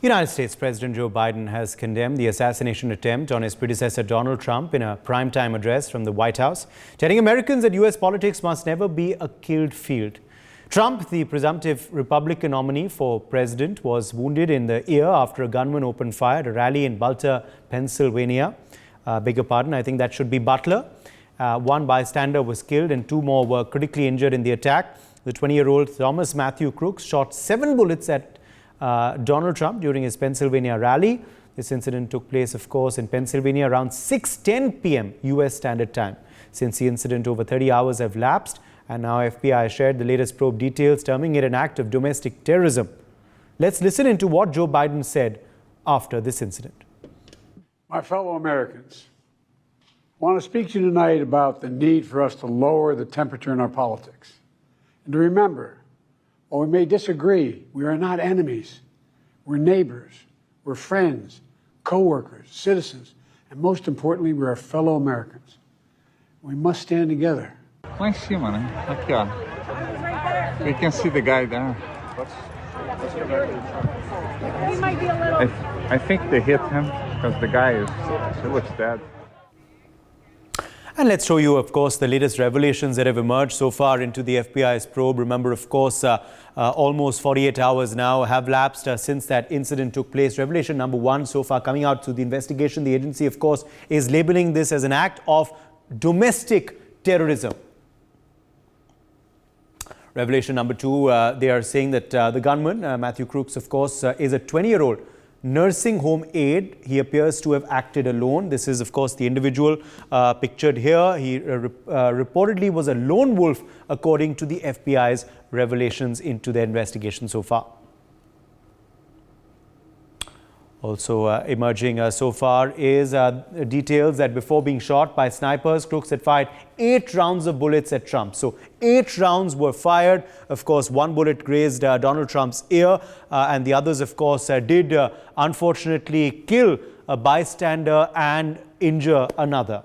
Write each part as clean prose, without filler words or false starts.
United States President Joe Biden has condemned the assassination attempt on his predecessor Donald Trump in a primetime address from the White House, telling Americans that U.S. politics must never be a killed field. Trump, the presumptive Republican nominee for president, was wounded in the ear after a gunman opened fire at a rally in Butler, Pennsylvania. Beg your pardon, I think that should be Butler. One bystander was killed and two more were critically injured in the attack. The 20-year-old Thomas Matthew Crooks shot 7 bullets at Donald Trump during his Pennsylvania rally. This incident took place, of course, in Pennsylvania around 6:10 p.m. U.S. Standard Time. Since the incident, over 30 hours have lapsed, and now FBI shared the latest probe details, terming it an act of domestic terrorism. Let's listen into what Joe Biden said after this incident. My fellow Americans, I want to speak to you tonight about the need for us to lower the temperature in our politics. And to remember, while we may disagree, we are not enemies. We're neighbors, we're friends, co-workers, citizens, and most importantly, we're fellow Americans. We must stand together. Lá em cima, né? Aqui, ó. We can see the guy there. I think they hit him because the guy he looks dead. And let's show you, of course, the latest revelations that have emerged so far into the FBI's probe. Remember, of course, almost 48 hours now have lapsed since that incident took place. Revelation number 1 so far coming out through the investigation. The agency, of course, is labeling this as an act of domestic terrorism. Revelation number 2, they are saying that the gunman, Matthew Crooks, of course, is a 20-year-old nursing home aide. He appears to have acted alone. This is, of course, the individual pictured here. He reportedly was a lone wolf, according to the FBI's revelations into their investigation so far. Also emerging so far is details that before being shot by snipers, Crooks had fired 8 rounds of bullets at Trump. So 8 rounds were fired. Of course, 1 bullet grazed Donald Trump's ear, and the others, of course, did unfortunately kill a bystander and injure another.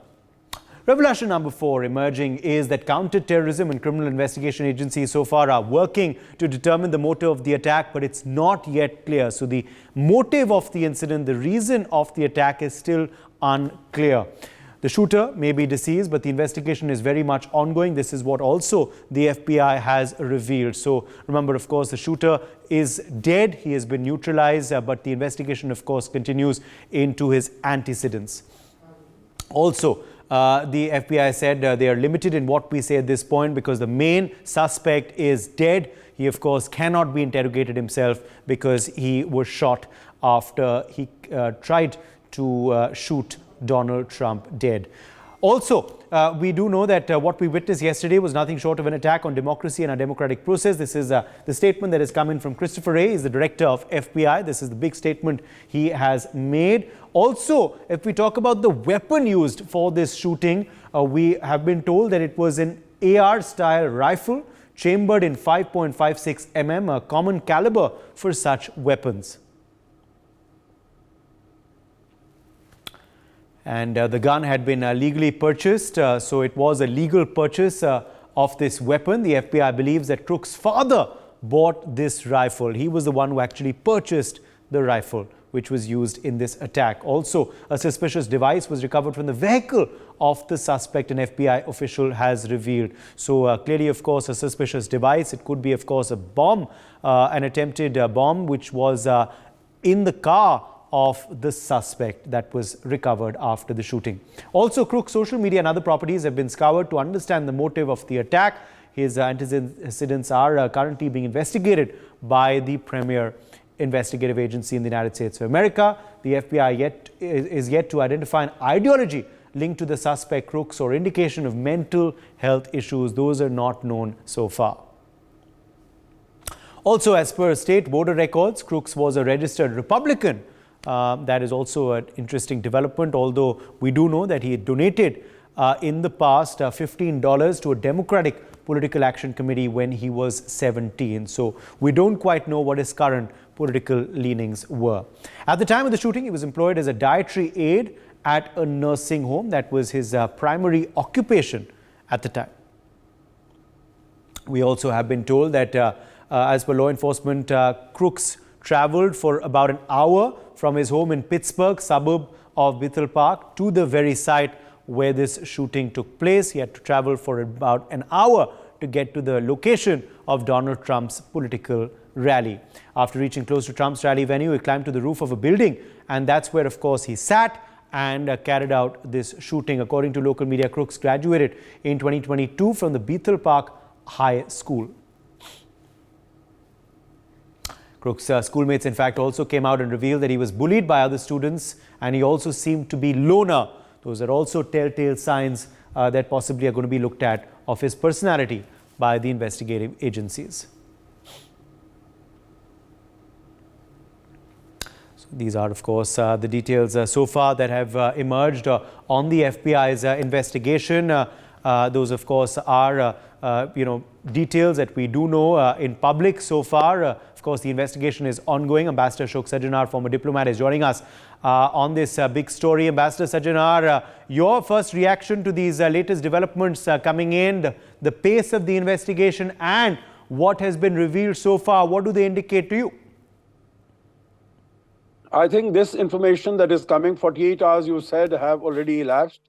Revelation number 4 emerging is that counter-terrorism and criminal investigation agencies so far are working to determine the motive of the attack, but it's not yet clear. So the motive of the incident, the reason of the attack is still unclear. The shooter may be deceased, but the investigation is very much ongoing. This is what also the FBI has revealed. So remember, of course, the shooter is dead. He has been neutralized, but the investigation, of course, continues into his antecedents. Also, the FBI said they are limited in what we say at this point because the main suspect is dead. He, of course, cannot be interrogated himself because he was shot after he tried to shoot Donald Trump dead. Also, we do know that what we witnessed yesterday was nothing short of an attack on democracy and our democratic process. This is the statement that has come in from Christopher Wray. He's the director of FBI. This is the big statement he has made. Also, if we talk about the weapon used for this shooting, we have been told that it was an AR-style rifle chambered in 5.56 mm, a common caliber for such weapons. And the gun had been legally purchased, so it was a legal purchase of this weapon. The FBI believes that Crooks' father bought this rifle. He was the one who actually purchased the rifle which was used in this attack. Also, a suspicious device was recovered from the vehicle of the suspect, an FBI official has revealed. So clearly, of course, a suspicious device. It could be, of course, a bomb, an attempted bomb, which was in the car of the suspect that was recovered after the shooting. Also, Crooks' social media and other properties have been scoured to understand the motive of the attack. His antecedents are currently being investigated by the premier investigative agency in the United States of America. The FBI is yet to identify an ideology linked to the suspect Crooks or indication of mental health issues. Those are not known so far. Also, as per state voter records, Crooks was a registered Republican. That is also an interesting development, although we do know that he donated in the past $15 to a Democratic Political Action Committee when he was 17. So we don't quite know what his current political leanings were. At the time of the shooting, he was employed as a dietary aide at a nursing home. That was his primary occupation at the time. We also have been told that as per law enforcement, Crooks traveled for about an hour from his home in Pittsburgh, suburb of Bethel Park, to the very site where this shooting took place. He had to travel for about an hour to get to the location of Donald Trump's political rally. After reaching close to Trump's rally venue, he climbed to the roof of a building, and that's where, of course, he sat and carried out this shooting. According to local media, Crooks graduated in 2022 from the Bethel Park High School. Crooks' schoolmates, in fact, also came out and revealed that he was bullied by other students, and he also seemed to be loner. Those are also telltale signs that possibly are going to be looked at of his personality by the investigative agencies. So these are, of course, the details so far that have emerged on the FBI's investigation. Those, of course, are details that we do know in public so far. Of course, the investigation is ongoing. Ambassador Ashok Sajjanar, former diplomat, is joining us on this big story. Ambassador Sajjanar, your first reaction to these latest developments coming in, the pace of the investigation and what has been revealed so far, what do they indicate to you? I think this information that is coming, 48 hours you said, have already elapsed.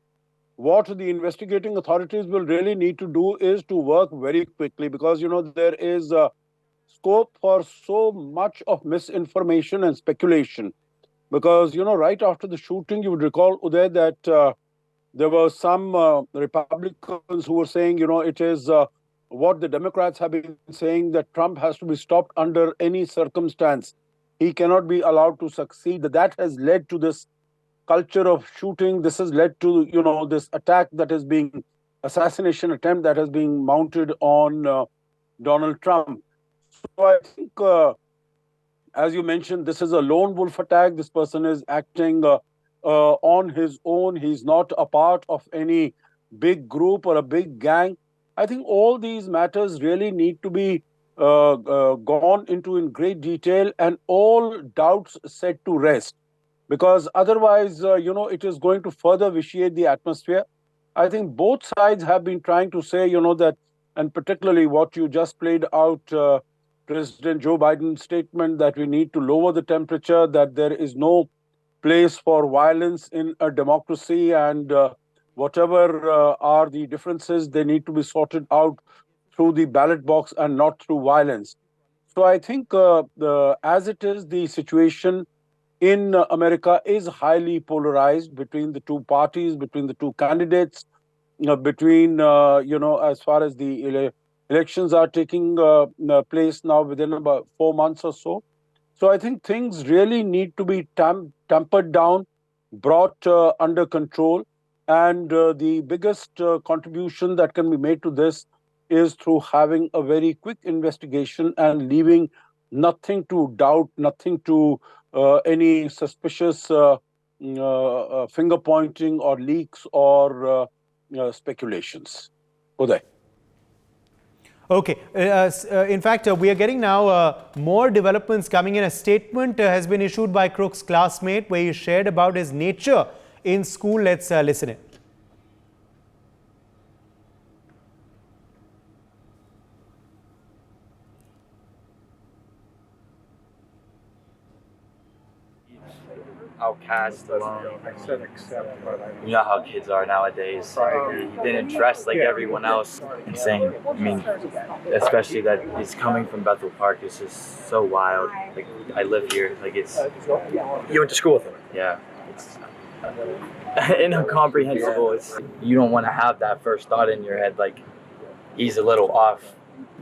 What the investigating authorities will really need to do is to work very quickly, because, there is scope for so much of misinformation and speculation. Because, right after the shooting, you would recall, Uday, that there were some Republicans who were saying, it is what the Democrats have been saying, that Trump has to be stopped under any circumstance. He cannot be allowed to succeed. That has led to this culture of shooting. This has led to, this attack that is being, assassination attempt that has been mounted on Donald Trump. So I think, as you mentioned, this is a lone wolf attack. This person is acting on his own. He's not a part of any big group or a big gang. I think all these matters really need to be gone into in great detail and all doubts set to rest. Because otherwise, it is going to further vitiate the atmosphere. I think both sides have been trying to say, that, and particularly what you just played out, President Joe Biden's statement that we need to lower the temperature, that there is no place for violence in a democracy, and whatever are the differences, they need to be sorted out through the ballot box and not through violence. So I think as it is, the situation in America is highly polarized between the two parties, between the two candidates, between, as far as the elections are taking place now within about 4 months or so. So I think things really need to be tempered down, brought under control. And the biggest contribution that can be made to this is through having a very quick investigation and leaving nothing to doubt, nothing to any suspicious finger pointing or leaks or speculations. Uday. Okay. In fact, we are getting now more developments coming in. A statement has been issued by Crooks' classmate where he shared about his nature in school. Let's listen in. Outcast, alone. You know how kids are nowadays. He didn't dress like everyone else. Insane. I mean, especially that he's coming from Bethel Park. It's just so wild. Like, I live here. Like, it's... You went to school with him? Yeah. It's incomprehensible. It's, you don't want to have that first thought in your head, like, he's a little off.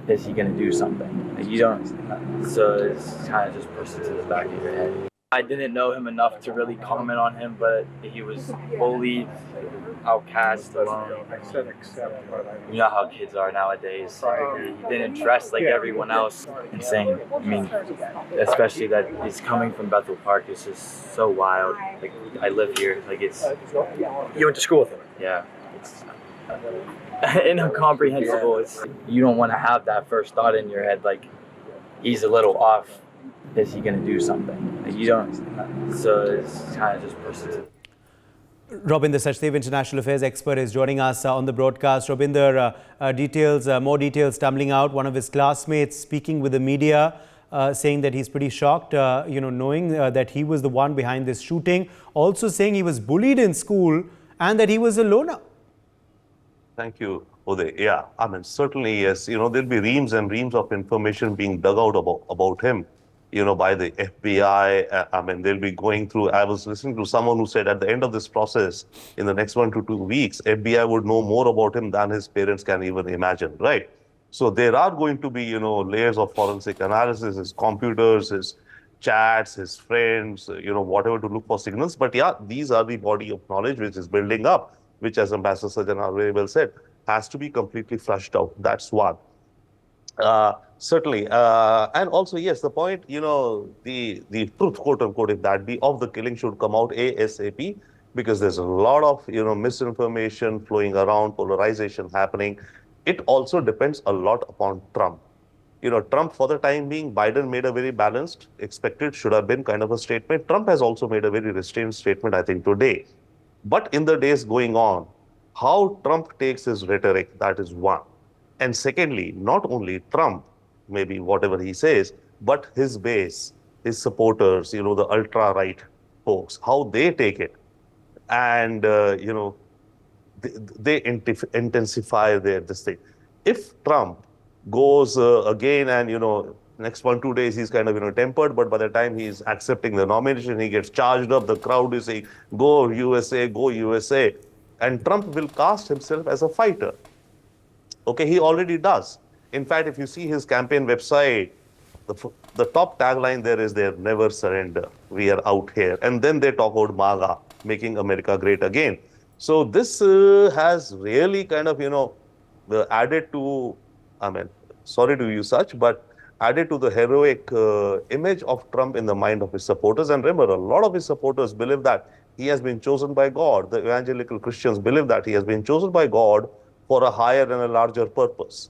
Is he going to do something? Like, you don't... So it's kind of just pushed into the back of your head. I didn't know him enough to really comment on him, but he was bullied, outcast, alone. You know how kids are nowadays. He didn't dress like everyone else. Insane. I mean, especially that he's coming from Bethel Park. It's just so wild. Like, I live here. Like, it's... You went to school with him? Yeah. It's incomprehensible. It's, you don't want to have that first thought in your head, like, he's a little off. Is he going to do something? Like, you don't. So it's kind of just pushed into. Robinder Sachdev, international affairs expert, is joining us on the broadcast. Robinder, more details tumbling out. One of his classmates speaking with the media. saying that he's pretty shocked, knowing that he was the one behind this shooting. Also saying he was bullied in school and that he was a loner. Thank you, Uday. Yeah, I mean, certainly, yes. There'll be reams and reams of information being dug out about him, by the FBI. I mean, they'll be going through. I was listening to someone who said at the end of this process, in the next 1 to 2 weeks, FBI would know more about him than his parents can even imagine, right? So there are going to be, layers of forensic analysis, his computers, his chats, his friends, whatever to look for signals. But yeah, these are the body of knowledge which is building up, which, as Ambassador Sajjan very well said, has to be completely flushed out. That's one. Certainly. And also, yes, the point, the truth, quote unquote, if that be, of the killing should come out ASAP, because there's a lot of, misinformation flowing around, polarization happening. It also depends a lot upon Trump. Trump, for the time being, Biden made a very balanced, expected, should have been kind of a statement. Trump has also made a very restrained statement, I think, today. But in the days going on, how Trump takes his rhetoric, that is one. And secondly, not only Trump, maybe whatever he says, but his base, his supporters, the ultra-right folks, how they take it. And, they intensify this thing. If Trump goes again and, next 1 2 days, he's kind of, tempered, but by the time he's accepting the nomination, he gets charged up. The crowd is saying, go USA, go USA. And Trump will cast himself as a fighter. Okay, he already does. In fact, if you see his campaign website, the top tagline there is there, never surrender. We are out here. And then they talk about MAGA, making America great again. So this has really kind of, added to, I mean, sorry to use such, but added to the heroic image of Trump in the mind of his supporters. And remember, a lot of his supporters believe that he has been chosen by God. The evangelical Christians believe that he has been chosen by God for a higher and a larger purpose.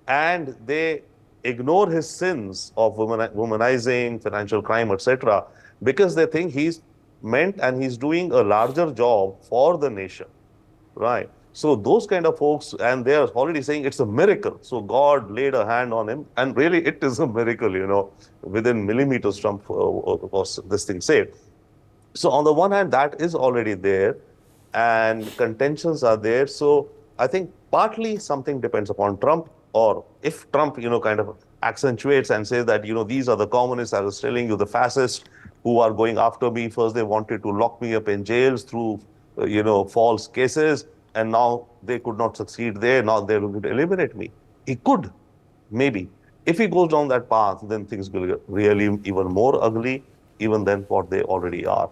And they ignore his sins of womanizing, financial crime, etc., because they think he's meant and he's doing a larger job for the nation, right? So those kind of folks, and they're already saying it's a miracle. So God laid a hand on him, and really it is a miracle, within millimeters Trump was this thing saved. So on the one hand, that is already there, and contentions are there. So I think partly something depends upon Trump, or if Trump, kind of accentuates and says that, these are the communists, I was telling you, the fascists who are going after me. First, they wanted to lock me up in jails through, false cases. And now they could not succeed there. Now they're looking to eliminate me. He could, maybe. If he goes down that path, then things will get really even more ugly, even than what they already are.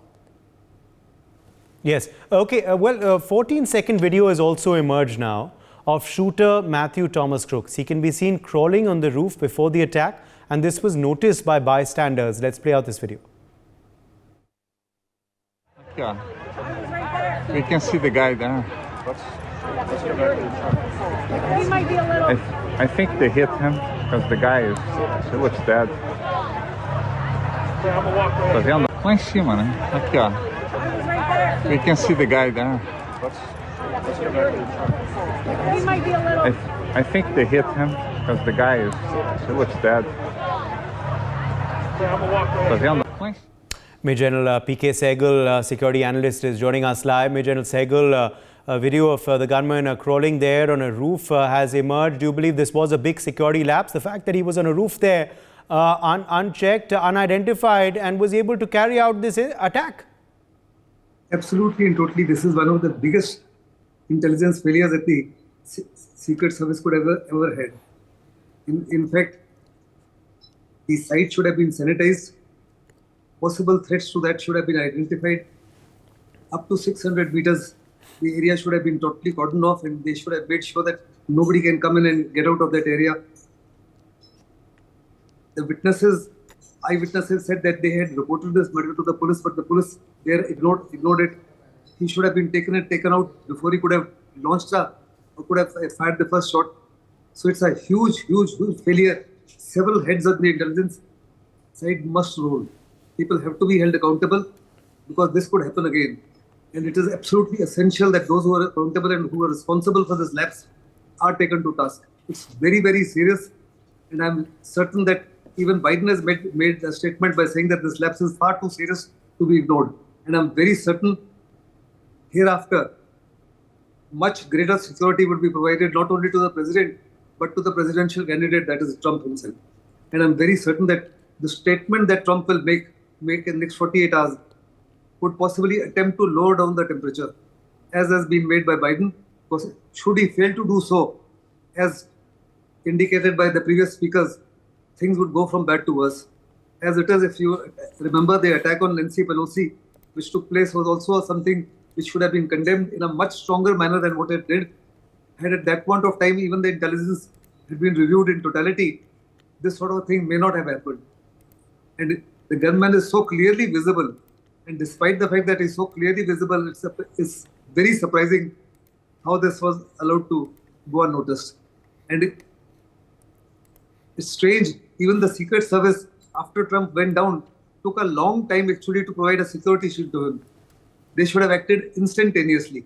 Yes. Okay. 14-second video has also emerged now of shooter Matthew Thomas Crooks. He can be seen crawling on the roof before the attack, and this was noticed by bystanders. Let's play out this video. Yeah. We can see the guy there. He might be a little... I think they hit him because the guy he looks dead. Tá vendo? Lá em cima, né? Aqui, ó. We can see the guy there. He might be a little... I think they hit him because the guy he looks dead. Tá vendo? Major General P.K. Sehgal, security analyst, is joining us live. Major General Sehgal, a video of the gunman crawling there on a roof has emerged. Do you believe this was a big security lapse? The fact that he was on a roof there, unchecked, unidentified, and was able to carry out this attack? Absolutely and totally. This is one of the biggest intelligence failures that the Secret Service could ever had. In fact, the site should have been sanitized. Possible threats to that should have been identified. Up to 600 meters, the area should have been totally cordoned off, and they should have made sure that nobody can come in and get out of that area. The eyewitnesses said that they had reported this murder to the police, but the police there ignored it. He should have been taken out before he could have launched or could have fired the first shot. So it's a huge failure. Several heads of the intelligence side must roll. People have to be held accountable because this could happen again. And it is absolutely essential that those who are accountable and who are responsible for this lapse are taken to task. It's very, very serious. And I'm certain that even Biden has made a statement by saying that this lapse is far too serious to be ignored. And I'm very certain hereafter, much greater security would be provided not only to the president, but to the presidential candidate, that is Trump himself. And I'm very certain that the statement that Trump will make in the next 48 hours would possibly attempt to lower down the temperature, as has been made by Biden. Because should he fail to do so, as indicated by the previous speakers, things would go from bad to worse. As it is, if you remember, the attack on Nancy Pelosi, which took place, was also something which should have been condemned in a much stronger manner than what it did. Had at that point of time, even the intelligence had been reviewed in totality, this sort of thing may not have happened. And the gunman is so clearly visible. And despite the fact that he's so clearly visible, it's very surprising how this was allowed to go unnoticed. And it's strange, even the Secret Service, after Trump went down, took a long time actually to provide a security shield to him. They should have acted instantaneously.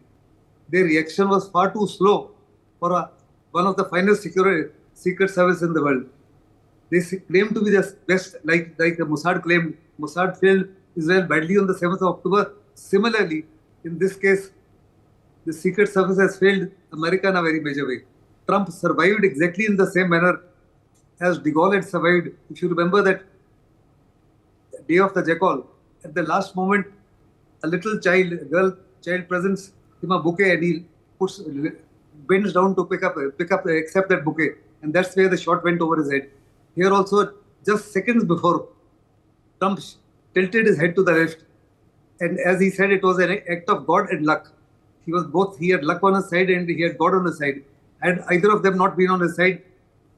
Their reaction was far too slow for one of the finest Secret Service in the world. They claim to be the best, like the Mossad claimed. Mossad failed Israel badly on the 7th of October. Similarly, in this case, the Secret Service has failed America in a very major way. Trump survived exactly in the same manner as de Gaulle had survived. If you remember that day of the jackal, at the last moment, a little child presents him a bouquet and he bends down to accept that bouquet. And that's where the shot went over his head. Here also, just seconds before, Trump tilted his head to the left. And as he said, it was an act of God and luck. He had luck on his side and he had God on his side. Had either of them not been on his side,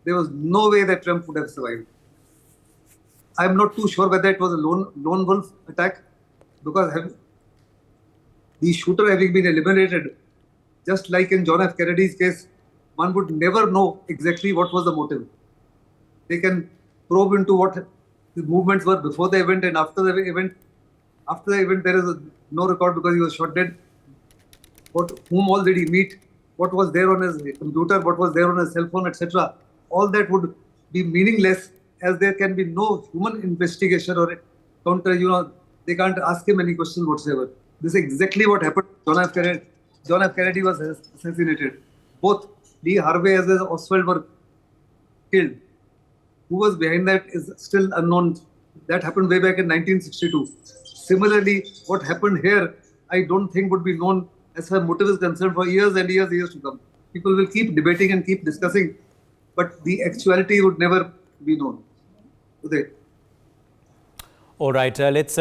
there was no way that Trump would have survived. I'm not too sure whether it was a lone wolf attack, because the shooter having been eliminated, just like in John F. Kennedy's case, one would never know exactly what was the motive. They can probe into what the movements were before the event and after the event. After the event, there is no record because he was shot dead. Whom all did he meet? What was there on his computer? What was there on his cell phone, etc. All that would be meaningless, as there can be no human investigation or counter. They can't ask him any questions whatsoever. This is exactly what happened to John F. Kennedy. John F. Kennedy was assassinated. Both Lee Harvey as well as Oswald were killed. Who was behind that is still unknown. That happened way back in 1962. Similarly, what happened here, I don't think would be known as far as motive is concerned for years and years to come. People will keep debating and keep discussing, but the actuality would never be known. Uday. All right, let's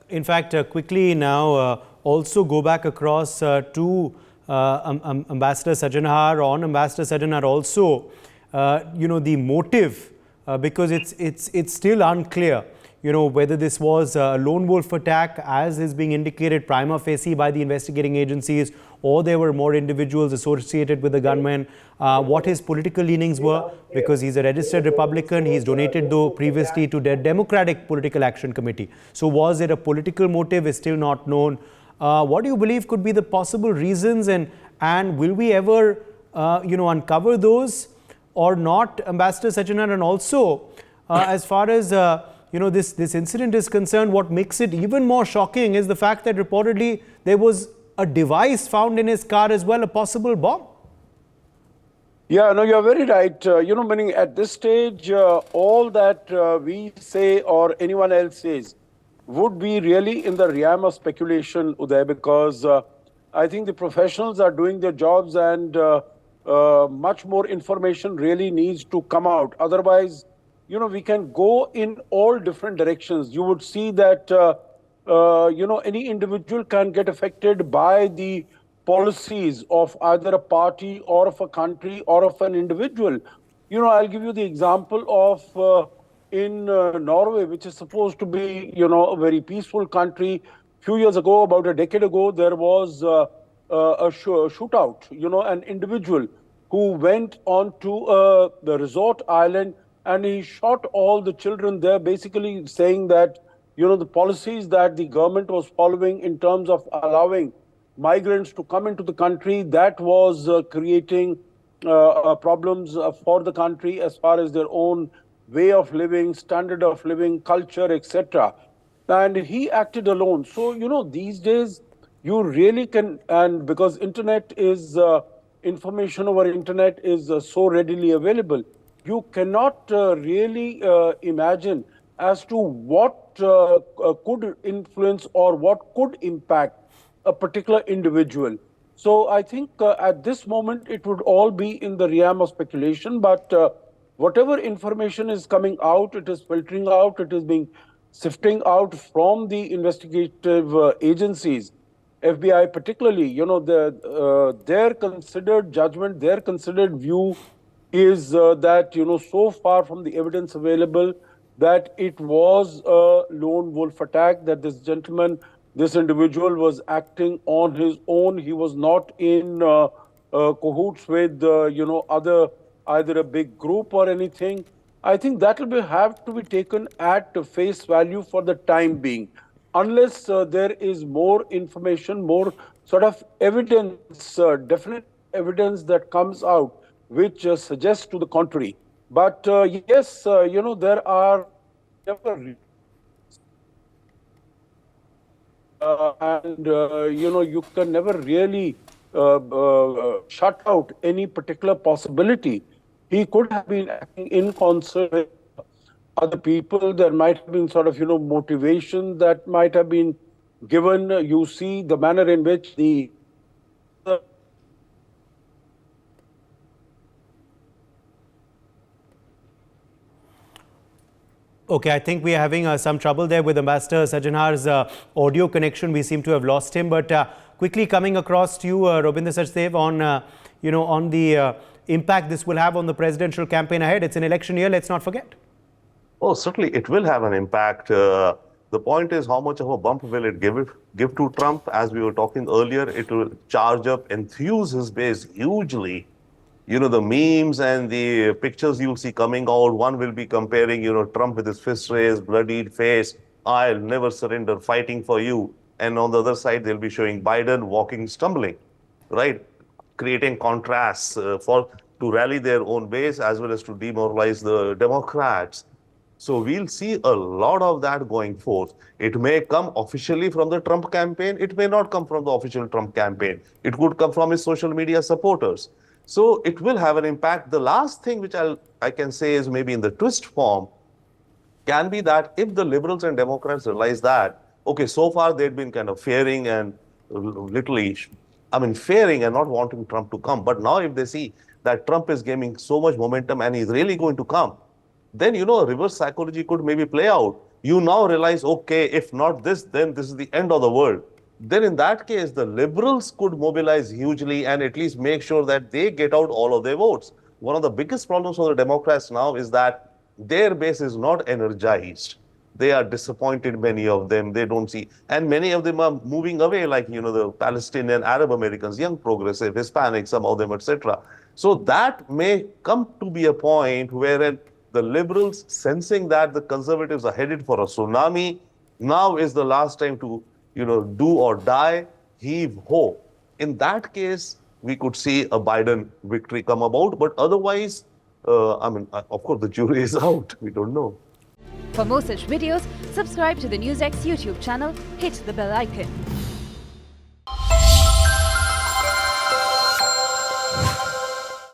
in fact quickly now also go back across to Ambassador Sajjanhar. On Ambassador Sajjanhar also, the motive, because it's still unclear, whether this was a lone wolf attack, as is being indicated prima facie by the investigating agencies, or there were more individuals associated with the gunman, what his political leanings were, because he's a registered Republican. He's donated, though, previously to the Democratic Political Action Committee. So was it a political motive is still not known. What do you believe could be the possible reasons, and will we ever, uncover those or not, Ambassador Sajjanhar? And also, as far as this incident is concerned, what makes it even more shocking is the fact that reportedly there was a device found in his car as well, a possible bomb. Yeah, no, you're very right. Meaning at this stage, all that we say or anyone else says would be really in the realm of speculation, Uday, because I think the professionals are doing their jobs, and much more information really needs to come out. Otherwise, we can go in all different directions. You would see that, any individual can get affected by the policies of either a party or of a country or of an individual. I'll give you the example of in Norway, which is supposed to be, a very peaceful country. A few years ago, about a decade ago, there was a shootout, an individual who went onto the resort island and he shot all the children there, basically saying that, the policies that the government was following in terms of allowing migrants to come into the country, that was creating problems for the country as far as their own way of living, standard of living, culture, etc. And he acted alone. So, these days you really can, and because internet is, information over internet is so readily available, you cannot really imagine as to what could influence or what could impact a particular individual. So I think at this moment it would all be in the realm of speculation, but whatever information is coming out, it is filtering out, it is being sifting out from the investigative agencies, FBI particularly. Their considered judgment, their considered view is that, so far from the evidence available, that it was a lone wolf attack, that this gentleman, this individual was acting on his own. He was not in cahoots with, either a big group or anything. I think that will have to be taken at face value for the time being, unless there is more information, more sort of evidence, definite evidence that comes out, which suggests to the contrary. But yes, there are you can never really shut out any particular possibility. He could have been acting in concert with other people. There might have been sort of, motivation that might have been given. You see the manner in which the Okay, I think we are having some trouble there with Ambassador Sajjanar's audio connection. We seem to have lost him. But quickly coming across to you, Robinder Sachdev, on the impact this will have on the presidential campaign ahead. It's an election year, let's not forget. Oh, certainly it will have an impact. The point is, how much of a bump will it give to Trump? As we were talking earlier, it will charge up, enthuse his base hugely. The memes and the pictures you'll see coming out, one will be comparing, Trump with his fist raised, bloodied face, I'll never surrender, fighting for you. And on the other side, they'll be showing Biden walking, stumbling, right? Creating contrasts to rally their own base as well as to demoralize the Democrats. So we'll see a lot of that going forth. It may come officially from the Trump campaign. It may not come from the official Trump campaign. It could come from his social media supporters. So it will have an impact. The last thing which I can say is maybe in the twist form can be that if the liberals and Democrats realize that, okay, so far they'd been kind of fearing and fearing and not wanting Trump to come. But now if they see that Trump is gaining so much momentum and he's really going to come, then, reverse psychology could maybe play out. You now realize, okay, if not this, then this is the end of the world. Then in that case, the liberals could mobilize hugely and at least make sure that they get out all of their votes. One of the biggest problems for the Democrats now is that their base is not energized. They are disappointed, many of them. They don't see, and many of them are moving away, like, the Palestinian, Arab Americans, young progressive, Hispanics, some of them, etc. So that may come to be a point wherein the liberals, sensing that the conservatives are headed for a tsunami, now is the last time to do or die, heave ho. In that case, we could see a Biden victory come about. But otherwise, of course, the jury is out. We don't know. For more such videos, subscribe to the NewsX YouTube channel, hit the bell icon.